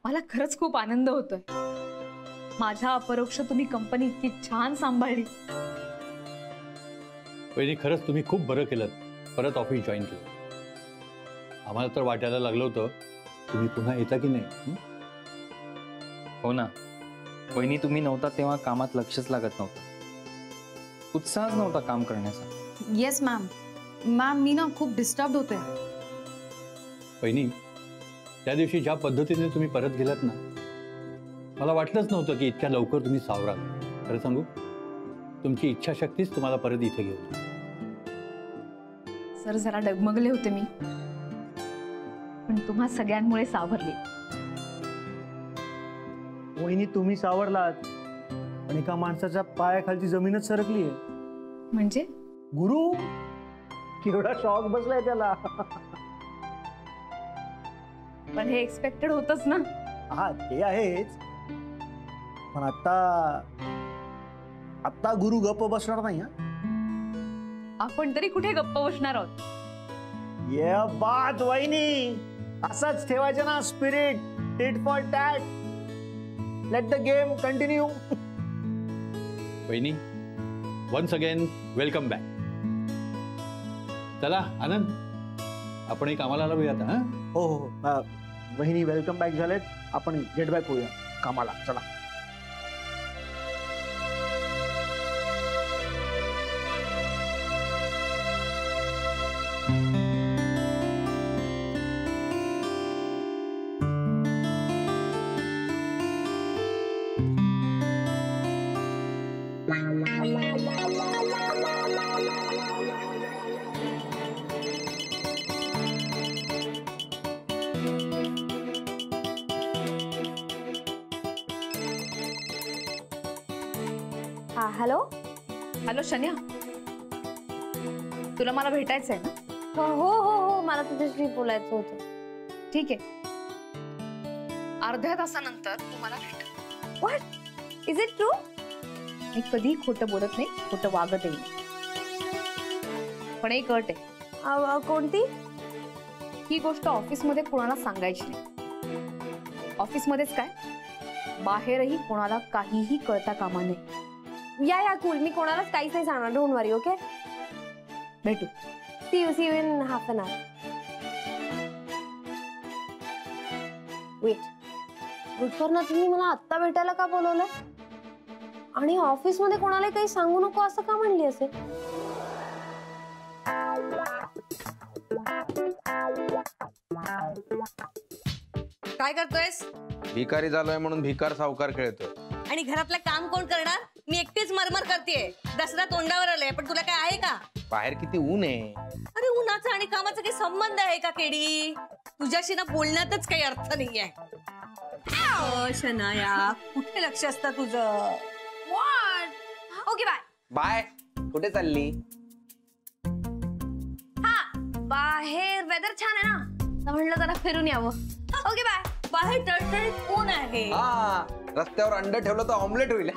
मला खरंच खूप आनंद होतोय. माझ्या अपरोक्ष तुम्ही कंपनी इतकी छान सांभाळली. वहिनी खरंच तुम्ही खूप बरं केलं परत ऑफिस जॉईन केलं. आम्हाला तर वाटायला लागलं होतं तुम्ही पुन्हा येता की नाही. हो ना वहिनी, तुम्ही नव्हता तेव्हा कामात लक्षच लागत नव्हतं, उत्साहच नव्हता काम करण्याचा. Yes ma'am. मॅम मी ना खूप डिस्टर्ब होते. वहिनी त्या दिवशी ज्या पद्धतीने तुम्ही परत गेलात ना, मला वाटलंच नव्हतं की इतक्या लवकर तुम्ही सावराल. खरं सांगू, तुमची इच्छाशक्तीच तुम्हाला परत इथे घेऊन. सर जरा डगमगले होते मी, पण तुम्हा सगळ्यांमुळे सावरले. वहिनी तुम्ही सावरलात, पण एका माणसाच्या पायाखालची जमीनच सरकली आहे. म्हणजे गुरु केवढा शॉक बसलाय त्याला. पण हे एक्सपेक्टेड होतच ना. हा ते आहेच, पण आता गुरु गप्प बसणार नाही. आपण तरी कुठे गप्प बसणार आहोत. ये बात वहिनी, असंच ठेवायचं ना spirit. Tit for tat. Let the game continue. वहिनी वन्स अगेन वेलकम बॅक. चला आनंद, आपण एक कामाला लागूया आता. हो हो वहिनी वेलकम बॅक झालेत, आपण गेट बॅक होऊया कामाला. चला. हा हॅलो. हॅलो शन्या, तुला मला भेटायचंय ना? हो हो हो हो मला तुझ्याशी बोलायचं होतं. ठीक आहे, अर्ध्या तासानंतर तुम्हाला भेट. What is it true? मी कधी खोटं बोलत नाही, खोटं वागत नाही. पण एक अट आहे. कोणती? ही गोष्ट ऑफिसमध्ये कोणाला सांगायची नाही. ऑफिसमध्येच काय, बाहेरही कोणाला काहीही कळता कामा नये. या कूल, मी कोणालाच काहीच नाही सांगणार. Don't worry. ओके, भेटू. See you in half an hour. Wait, good for nothing मला आत्ता भेटायला का बोलवलं? आणि ऑफिस मध्ये कोणाला काही सांगू नको असं का म्हणली असेल? काय करतोयस? भिकारी झालोय म्हणून भिकार सावकार खेळतोय. आणि घरातलं काम कोण करणार? मी एकटीच मरमर करतेय. दसरा तोंडावर आलाय, पण तुला काय आहे का? बाहेर किती ऊन आहे. अरे उन्हाचा आणि कामाचा काही संबंध आहे का केडी? तुझ्याशी ना बोलण्यातच काही अर्थ नाहीये. शनाया, कुठे लक्ष असतं तुझं? Okay bye. बाय. कुठे चालली? हा, बाहेर वेदर छान आहे ना, तर म्हणलं जरा फिरून यावं. Okay bye. बाहेर टळटळीत कोण आहे? हा, रस्त्यावर अंड ठेवलं तर ऑमलेट होईल.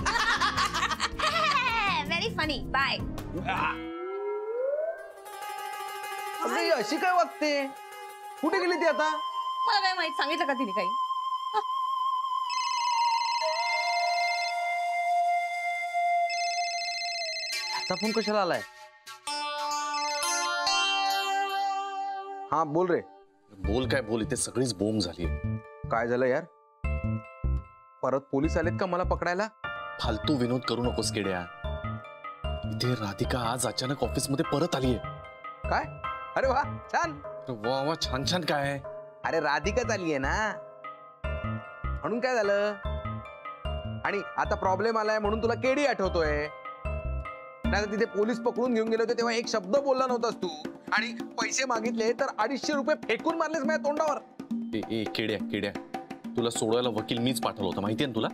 Very funny. बाय. अशी काय वागते? कुठे गेली ती आता? मला काय माहित, सांगितलं का तिने काही? फोन कशाला आलाय? हा बोल रे. बोल काय बोल, इथे सगळीच बोंब झाली. काय झालं यार? परत पोलीस आलेत का मला पकडायला? फालतू विनोद करू नकोस किड्या. इथे राधिका आज अचानक ऑफिस मध्ये परत आलीये. काय? अरे वा, छान. वा वा, छान छान. काय? अरे राधिकाच आलीये ना, म्हणून काय झालं? आणि आता प्रॉब्लेम आलाय म्हणून तुला केडी आठवतोय? नाही तिथे पोलीस पकडून घेऊन गेले होते तेव्हा एक शब्द बोलला नव्हतास तू, आणि पैसे मागितले तर 250 रुपये फेकून मारलेस माझ्या तोंडावर. ए किड्या किड्या, तुला सोडवायला वकील मीच पाठवलं होतं, माहितीये ना तुला?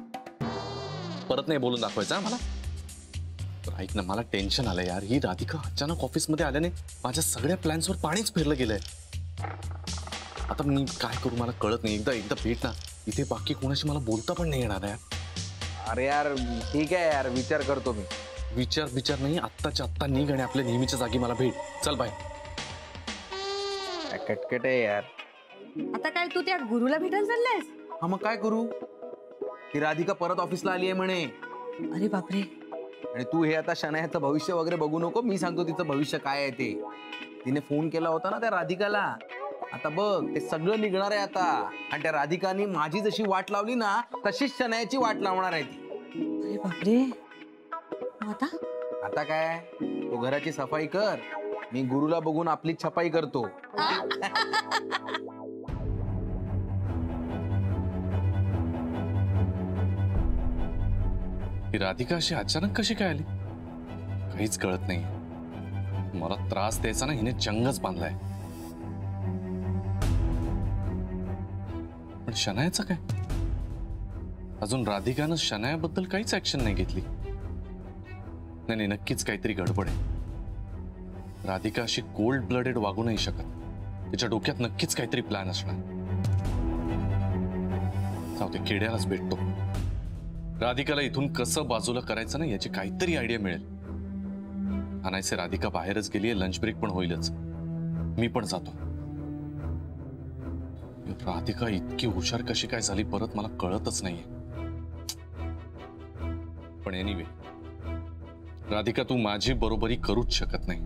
परत नाही बोलून दाखवायचं मला. तर ऐक ना, मला टेन्शन आलं यार. ही राधिका अचानक ऑफिस मध्ये आल्याने माझ्या सगळ्या प्लॅन्सवर पाणीच फिरलं गेलंय. आता मी काय करू मला कळत नाही. एकदा भेट ना, इथे बाकी कोणाशी मला बोलता पण नाही येणार यार. अरे यार ठीक आहे यार, विचार करतो मी. विचार नाही, आत्ताच्या आत्ता निघ आणि आपल्या नेहमीच्या जागी मला भेट. चल बाय. कटकट आहे यार. आता काय तू त्या गुरुला भेटायला चाललायस? हा मग काय करू? ती राधिका परत ऑफिसला आली आहे म्हणे. अरे बापरे. आणि तू हे आता शनायाचं भविष्य वगैरे बघू नको, मी सांगतो तिचं भविष्य काय आहे ते. तिने फोन केला होता ना त्या राधिकाला. आता बघ ते सगळं निघणार आहे आता. आणि त्या राधिकानी माझी जशी वाट लावली ना तशीच शनायाची वाट लावणार आहे ती. अरे बापरे. आता आता काय, तू घराची सफाई कर, मी गुरुला बघून आपली छपाई करतो. ही राधिका अशी अचानक कशी काय आली काहीच कळत नाही. मला त्रास द्यायचा ना हिने चंगच बांधलाय. पण शनायाचं काय? अजून राधिकानं शनायाबद्दल काहीच ऍक्शन नाही घेतली. नाही, नक्कीच काहीतरी गडबड आहे. राधिका अशी कोल्ड ब्लडेड वागू नाही शकत. तिच्या डोक्यात नक्कीच काहीतरी प्लॅन असणार. जाऊ दे, किड्यालाच भेटतो. राधिकाला इथून कसं बाजूला करायचं ना याची काहीतरी आयडिया मिळेल. आणायचे राधिका बाहेरच गेलीये, लंच ब्रेक पण होईलच. मी पण जातो. राधिका इतकी हुशार कशी काय झाली परत मला कळतच नाहीये. पण एनिवे, राधिका तू माझी बरोबरी करूच शकत नाही.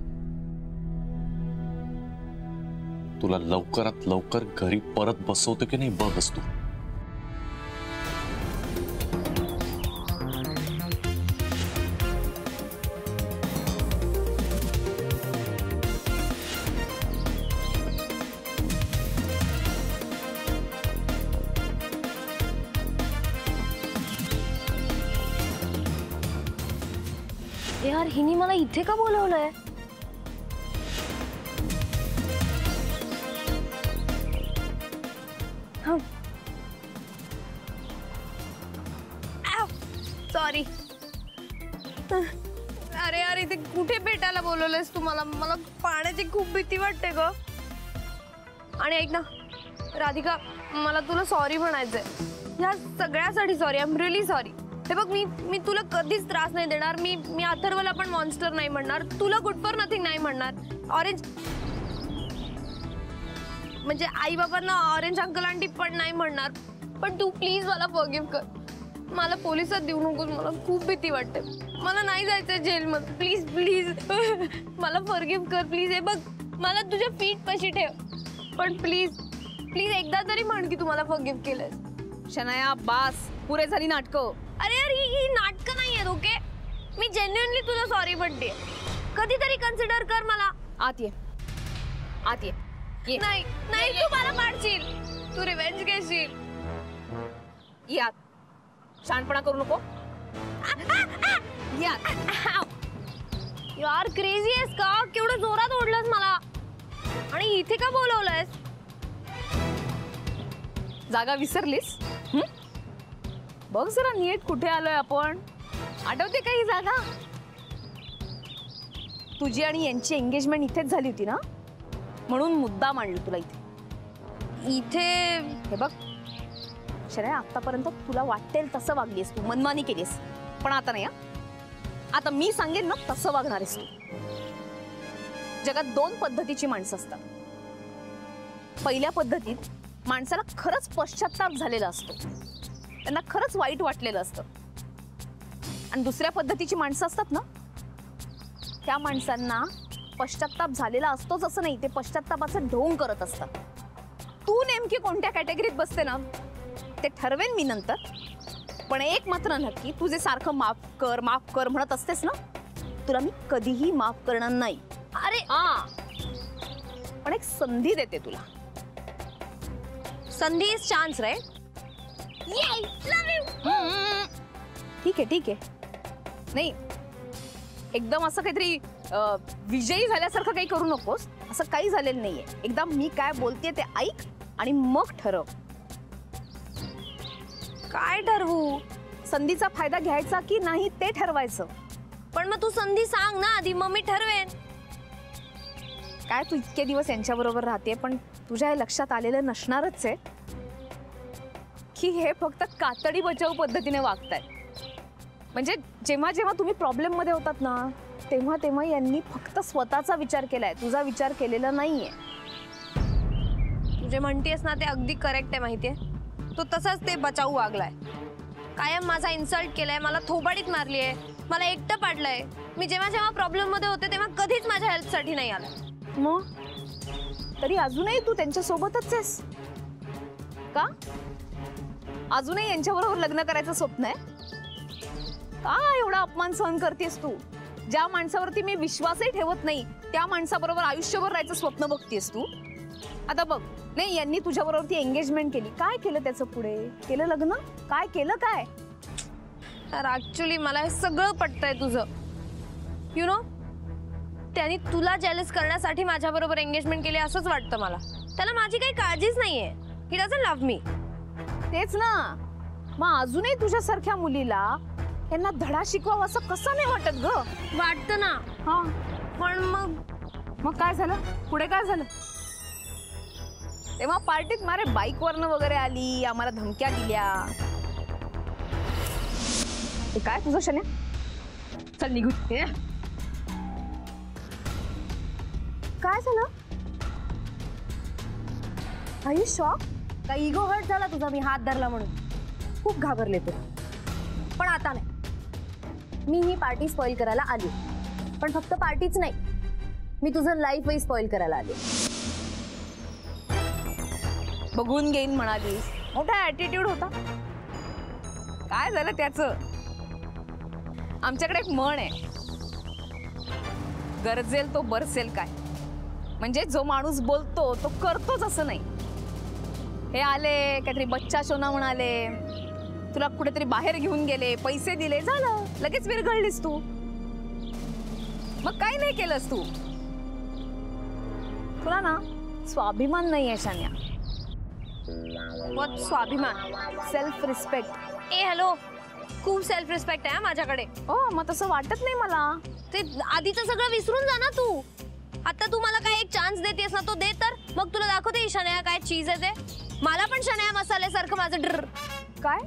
तुला लवकरात लवकर घरी परत बसवतो की नाही बघच तू. यार हिने मला इथे का बोलवलंय? सॉरी. अरे यार इथे कुठे भेटायला बोलवलंयस तू मला? मला पाण्याची खूप भीती वाटते ग. आणि ऐक ना राधिका, मला तुला सॉरी म्हणायचंय. या सगळ्यासाठी sorry. I am really sorry. हे बघ, मी तुला कधीच त्रास नाही देणार. मी अथर्वला पण मॉन्स्टर नाही म्हणणार, तुला गुड फॉर नथिंग नाही म्हणणार. ऑरेंज म्हणजे आई बाबांना ऑरेंज अंकल आंटी पण नाही म्हणणार. पण तू प्लीज मला फॉरगिव्ह कर. मला पोलिसात देऊ नकोस. मला खूप भीती वाटते. मला नाही जायचंय जेलमध्ये. प्लीज प्लीज मला फॉरगिव्ह कर प्लीज. हे बघ, मला तुझ्या फीट पाशी ठेव. पण प्लीज प्लीज एकदा तरी म्हण की तू मला फॉरगिव्ह केलंय. शनाया बास, पुरे झाली नाटकं. अरे यार ही नाटकं नाही आहेत. ओके, मी जेन्युइनली तुला सॉरी म्हणते. कधीतरी कन्सिडर कर मला. आत ये, आत ये. नाही नाही, तू मला मारशील. तू रिवेंज घेशील. यात शानपणा करू नको. यार क्रेझी आहेस का? केवढं जोरात ओढलंस मला. आणि इथे का बोलवलंयस? जागा विसरलीस? बघ जरा नीट कुठे आलोय आपण. आठवते का ही जागा? तुझी आणि यांची एंगेजमेंट इथेच झाली होती ना, म्हणून मुद्दा मांडली तुला इथे. इथे हे बघ शनाया, आतापर्यंत तुला वाटेल तसं वागलीस तू, मनमानी केलीस. पण आता नाही. आता मी सांगेन ना तसं वागणार आहेस तू. जगात दोन पद्धतीची माणसं असतात. पहिल्या पद्धतीत माणसाला खरंच पश्चाताप झालेला असतो, त्यांना खरंच वाईट वाटलेलं असतं. आणि दुसऱ्या पद्धतीची माणसं असतात ना, त्या माणसांना पश्चाताप झालेला असतोच असं नाही, ते पश्चातापाचं ढोंग करत असतात. तू नेमकी कोणत्या कॅटेगरीत बसते ना ते ठरवेन मी नंतर. पण एक मात्र नक्की, तू जे सारखं माफ कर म्हणत असतेस ना, तुला मी कधीही माफ करणार नाही. अरे पण एक संधी देते तुला. संधी इज चान्स राईट. ठीक आहे. नाही, एकदम असं काहीतरी विजयी झाल्यासारखं काही करू नकोस. असं काही झालेलं नाहीये. एकदा मी काय बोलते ते ऐक आणि मग ठरव. काय ठरवू? संधीचा फायदा घ्यायचा की नाही ते ठरवायचं. पण मग तू संधी सांग ना आधी, मग मी ठरवेन. काय तू इतके दिवस यांच्याबरोबर राहते, पण तुझ्या हे लक्षात आलेलं नसणारच आहे की हे फक्त कातडी बचाव पद्धतीने वागतायत. म्हणजे जेव्हा जेव्हा तुम्ही प्रॉब्लेम मध्ये होतात ना, तेव्हा तेव्हा यांनी फक्त स्वतःचा विचार केलाय, तुझा विचार केलेला नाहीये. तुझे म्हणतेस ना ते अगदी करेक्ट आहे माहितीये. तो तसाच ते बचाऊ वागलाय. कायम माझा इन्सल्ट केलाय, मला थोबाडीत मारली आहे, मला एकटं पाडलंय. मी जेव्हा जेव्हा प्रॉब्लेम मध्ये होते तेव्हा कधीच माझ्या हेल्पसाठी नाही आला. मग तरी अजूनही तू त्यांच्या सोबतच आहेस का? अजूनही यांच्याबरोबर लग्न करायचं स्वप्न आहे का? एवढा अपमान सहन करतेस तू? ज्या माणसावरती मी विश्वासही ठेवत नाही त्या माणसाबरोबर आयुष्यभर राहायचं स्वप्न बघतेस तू. आता बघ, नाही यांनी तुझ्याबरोबर ती एंगेजमेंट केली, काय केलं त्याचं? पुढे केलं लग्न? काय केलं? काय तर ऍक्च्युली मला हे सगळं पटतंय तुझं. यु नो, त्यांनी तुला जेलस करण्यासाठी माझ्या बरोबर एंगेजमेंट केली असंच वाटतं मला. त्याला माझी काही काळजीच नाहीये. ही डझंट लव्ह मी. तेच ना, मग अजूनही तुझ्यासारख्या मुलीला यांना धडा शिकवावा असं कसं नाही वाटत ग? वाटतं ना. हा, पण मग काय झालं? पुढे काय झालं? तेव्हा पार्टीत मारे बाईक वरनं वगैरे आली, आम्हाला धमक्या दिल्या. हे काय तुझं शन्या? चल निघू. काय झालं? आई शॉक? काही इगो हर्ट झाला तुझा मी हात धरला म्हणून? खूप घाबरले तू. पण आता नाही. मी ही पार्टी स्पॉइल करायला आली, पण फक्त पार्टीच नाही, मी तुझं लाईफही स्पॉइल करायला आली. बघून घेईन म्हणाली, मोठा ऍटिट्यूड होता. काय झालं त्याचं? आमच्याकडे एक म्हण आहे, गरजेल तो बरसेल काय. म्हणजे जो माणूस बोलतो तो करतोच असं नाही. हे आले काहीतरी बच्चा शोना म्हणाले, तुला कुठेतरी बाहेर घेऊन गेले, पैसे दिले, झालं लगेच विरघळलीस तू. मग काय नाही केलंस तू? तुला ना स्वाभिमान नाही आहे शान्या. What स्वाभिमान? Self respect. ए हॅलो, खूप सेल्फ रिस्पेक्ट आहे माझ्याकडे. हो, मग तसं वाटत नाही मला. ते आधीचं सगळं विसरून जा ना तू. आता तू मला काय एक चान्स देतेस ना, तो दे तर मग तुला दाखवते ईशान्या काय चीज आहे ते. मला पण शनाया मसाल्यासारखं माझं ड्र. काय?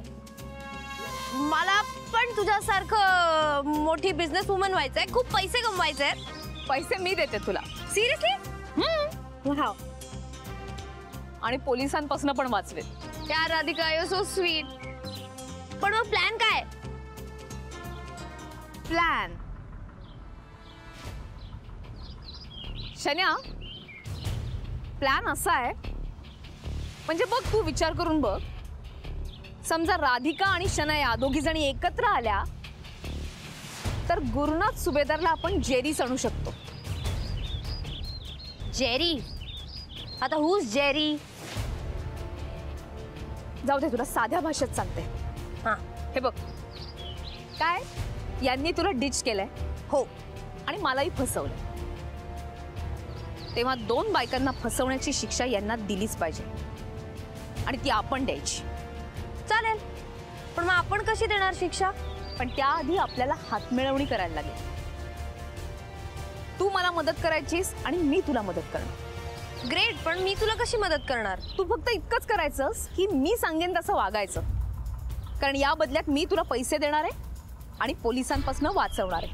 मला पण तुझ्यासारखं मोठी बिझनेस वुमन व्हायचंय, खूप पैसे कमवायचे. पैसे मी देते तुला. सिरियसली? हा. आणि पोलिसांपासून पण वाचवे. यार राधिका, यू सो स्वीट. पण मग प्लॅन काय? प्लॅन शन्या, प्लॅन असा आहे, म्हणजे बघ तू विचार करून बघ. समजा राधिका आणि शनाया दोघी जणी एकत्र आल्या तर गुरुनाथ सुभेदारला आपण जेरीस आणू शकतो. जेरी? आता हुज जेरी? जाऊ दे, तुला साध्या भाषेत सांगते. हा, हे बघ, काय यांनी तुला डिच केलंय हो, आणि मलाही फसवलं. तेव्हा दोन बायकांना फसवण्याची शिक्षा यांना दिलीच पाहिजे आणि ती आपण द्यायची. चालेल, पण मग आपण कशी देणार शिक्षा? पण त्याआधी आपल्याला हातमिळवणी करायला लागेल. तू मला मदत करायचीस आणि मी तुला मदत करणार. ग्रेट, पण मी तुला कशी मदत करणार? तू फक्त इतकंच करायचंस की मी सांगेन तसं वागायचं, कारण या बदल्यात मी तुला पैसे देणार आहे आणि पोलिसांपासून वाचवणार आहे.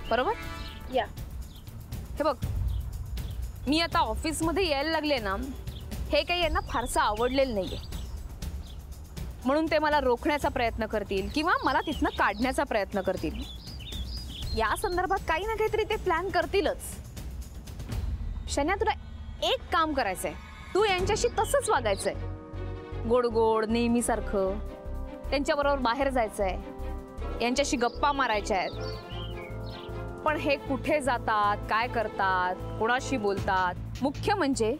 बरोबर? या. हे बघ, मी आता ऑफिसमध्ये यायला लागले ना, हे काही यांना फारसं आवडलेलं नाहीये, म्हणून ते मला रोखण्याचा प्रयत्न करतील किंवा मला तिथनं काढण्याचा प्रयत्न करतील. या संदर्भात काही ना काहीतरी ते प्लॅन करतीलच. शन्या, तुला एक काम करायचंय, तू यांच्याशी तसंच वागायचंय, गोड गोड नेहमीसारखं. त्यांच्याबरोबर बाहेर जायचंय, यांच्याशी गप्पा मारायच्या आहेत. पण हे कुठे जातात, काय करतात, कोणाशी बोलतात, मुख्य म्हणजे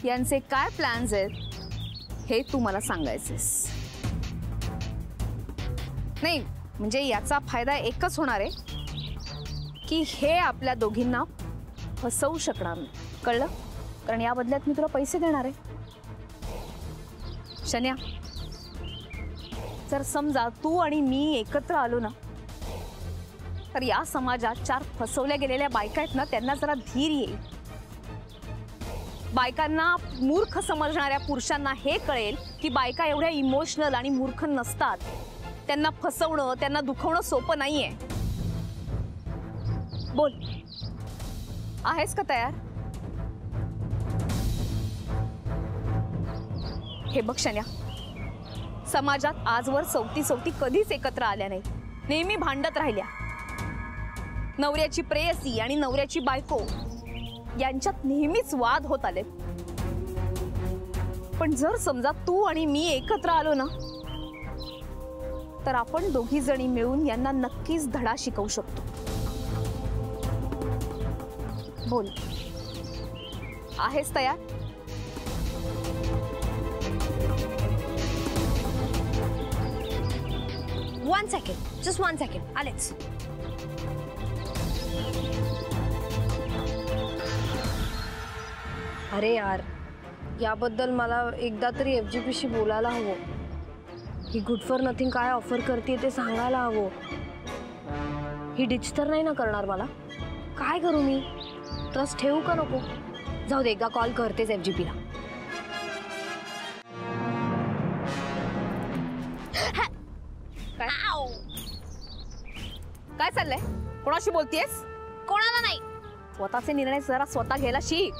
यांचे काय प्लॅन्स आहेत हे तू मला सांगायचेस. नाही म्हणजे याचा फायदा एकच होणार आहे की हे आपल्या दोघींना फसवू शकणार नाही. कळलं? कारण या बदल्यात मी तुला पैसे देणार आहे. शन्या, जर समजा तू आणि मी एकत्र आलो ना, तर या समाजात 4 फसवल्या गेलेल्या बायका आहेत ना, त्यांना जरा धीर येईल. बायकांना मूर्ख समजणाऱ्या पुरुषांना हे कळेल की बायका एवढ्या इमोशनल आणि मूर्ख नसतात. त्यांना फसवणं, त्यांना दुखवणं सोपं नाहीये. बोल, आहेस का तयार? हे बघ शन्या, समाजात आजवर सवती कधीच एकत्र आल्या नाही, नेहमी भांडत राहिल्या. नवऱ्याची प्रेयसी आणि नवऱ्याची बायको यांच्यात नेहमीच वाद होत आले. पण जर समजा तू आणि मी एकत्र आलो ना, तर आपण दोघी जणी मिळून यांना नक्कीच धडा शिकवू शकतो. बोल, आहेस तयार? One second, just one second, आलेच. अरे यार, याबद्दल मला एकदा तरी FGPशी बोलायला हवं. ही गुड फॉर नथिंग काय ऑफर करते ते सांगायला हवं. ही डिच तर नाही ना करणार मला? काय करू मी? ट्रस्ट ठेवू का नको? जाऊ दे, एकदा कॉल करतेच FGPला. काय चाललंय? कोणाशी बोलतेस? कोणाला नाही. स्वतःचे निर्णय जरा स्वतः घ्यायला शिक.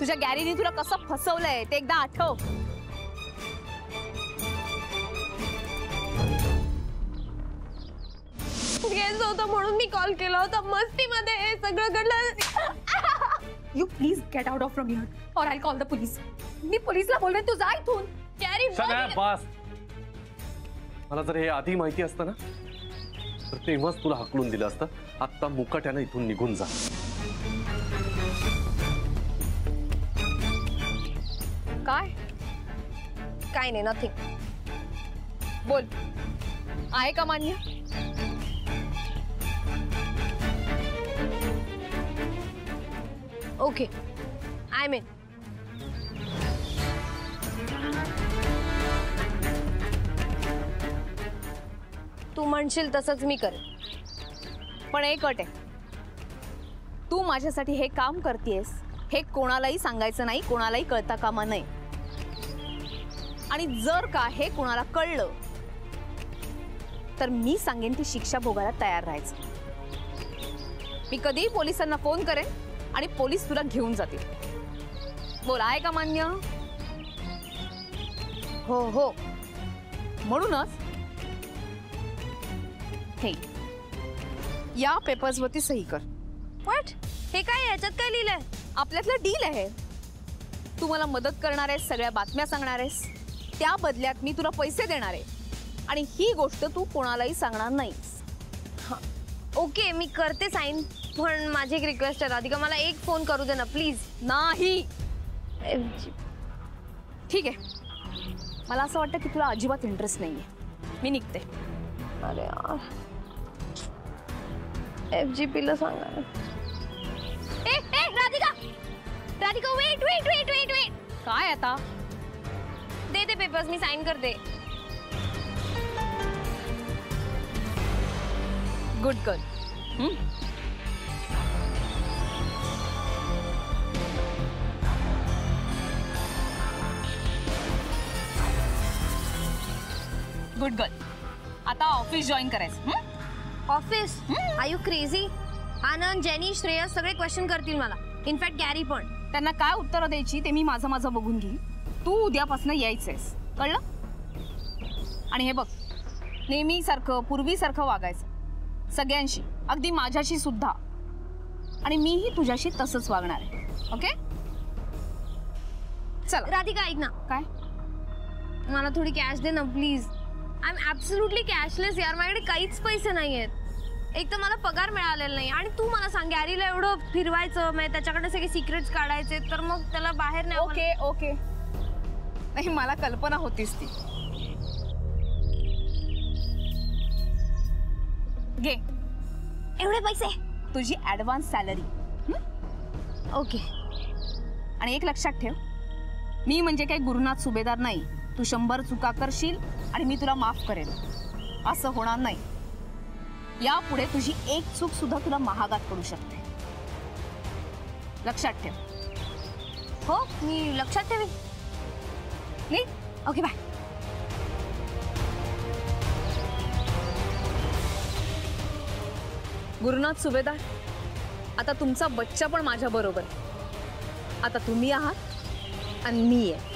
तुझ्या गॅरीने तुला कसं फसवलंय ते एकदा आठव. घ्यायचं होतं म्हणून मी कॉल केला होता. मस्तीमध्ये हे सगळं घडलं. You please get out of from here और आय कॉल द पोलीस. मी पोलीसला बोलवे, तू जा इथून. कॅरी बस. मला जर हे आधी माहिती असतं ना, तर तेव्हाच तुला हकलून दिलं असतं. आत्ता मुकाट्यानं इथून निघून जा. काय नाही, नथिंग. बोल, आहे का मान्य? Okay, I mean. तू म्हणशील तसंच मी करेन. पण एक अट आहे, तू माझ्यासाठी हे काम करतेस हे कोणालाही सांगायचं नाही, कोणालाही कळता कामा नये. आणि जर का हे कोणाला कळलं तर मी सांगेन ती शिक्षा भोगायला तयार राहायचं. मी कधीही पोलिसांना फोन करेन आणि पोलीस तुला घेऊन जातील. बोल, आहे का मान्य? हो हो. म्हणूनच हे या पेपर्सवरती सही कर. व्हॉट? हे काय? याच्यात काय लिहिलंय? आपल्यातलं डील आहे. तू मला मदत करणार आहेस, सगळ्या बातम्या सांगणार आहेस, त्या बदल्यात मी तुला पैसे देणार आहे आणि ही गोष्ट तू कोणालाही सांगणार नाहीस. ओके, मी करते साईन. पण माझी एक रिक्वेस्ट आहे राधिका, मला एक फोन करू दे ना प्लीज. नाही. ठीक आहे, मला असं वाटतं की तुला अजिबात इंटरेस्ट नाहीये. मी निघते. अरे यार, FGPला सांगा. Radhika, Radhika, wait wait wait wait wait. काय आता? दे दे पेपर्स, मी साइन करते. Good girl. Good girl. आता ऑफिस जॉईन करायचं. Office? Are you crazy? Anand, Jenny, Shreyas सगळे क्वेश्चन करतील मला. इनफॅक्ट गॅरी पण. त्यांना काय उत्तरं द्यायची ते मी माझं बघून घेईन. तू उद्यापासून यायचंयस, कळलं? आणि हे बघ, नेहमीसारखं पूर्वीसारखं वागायचं सगळ्यांशी, अगदी माझ्याशी सुद्धा. आणि मीही तुझ्याशी तसंच वागणार आहे. ओके? चल. राधिका, ऐक ना. काय? मला थोडी कॅश दे ना please. I am absolutely cashless यार. माझ्याकडे काहीच पैसे नाही आहेत. एक तर मला पगार मिळालेला नाही आणि तू मला सांग, गॅरीला एवढं फिरवायचं, म्हणजे त्याच्याकडे सगळे सिक्रेट्स काढायचे, तर मग त्याला बाहेर नाही. Okay okay. नाही, मला कल्पना होतीच ती. घे एवढे पैसे, तुझी ऍडव्हान्स सॅलरी. ओके. आणि एक लक्षात ठेव, मी म्हणजे काही गुरुनाथ सुभेदार नाही. तू 100 चुका करशील आणि मी तुला माफ करेन, असं होणार नाही. यापुढे तुझी एक चूक सुद्धा तुला महागात पडू शकते. लक्षात ठेव. हो, मी लक्षात ठेवेन. Okay, bye. गुरुनाथ सुभेदार, आता तुमचा बच्चा पण माझ्या बरोबर. आता तुम्ही आहात आणि मी आहे.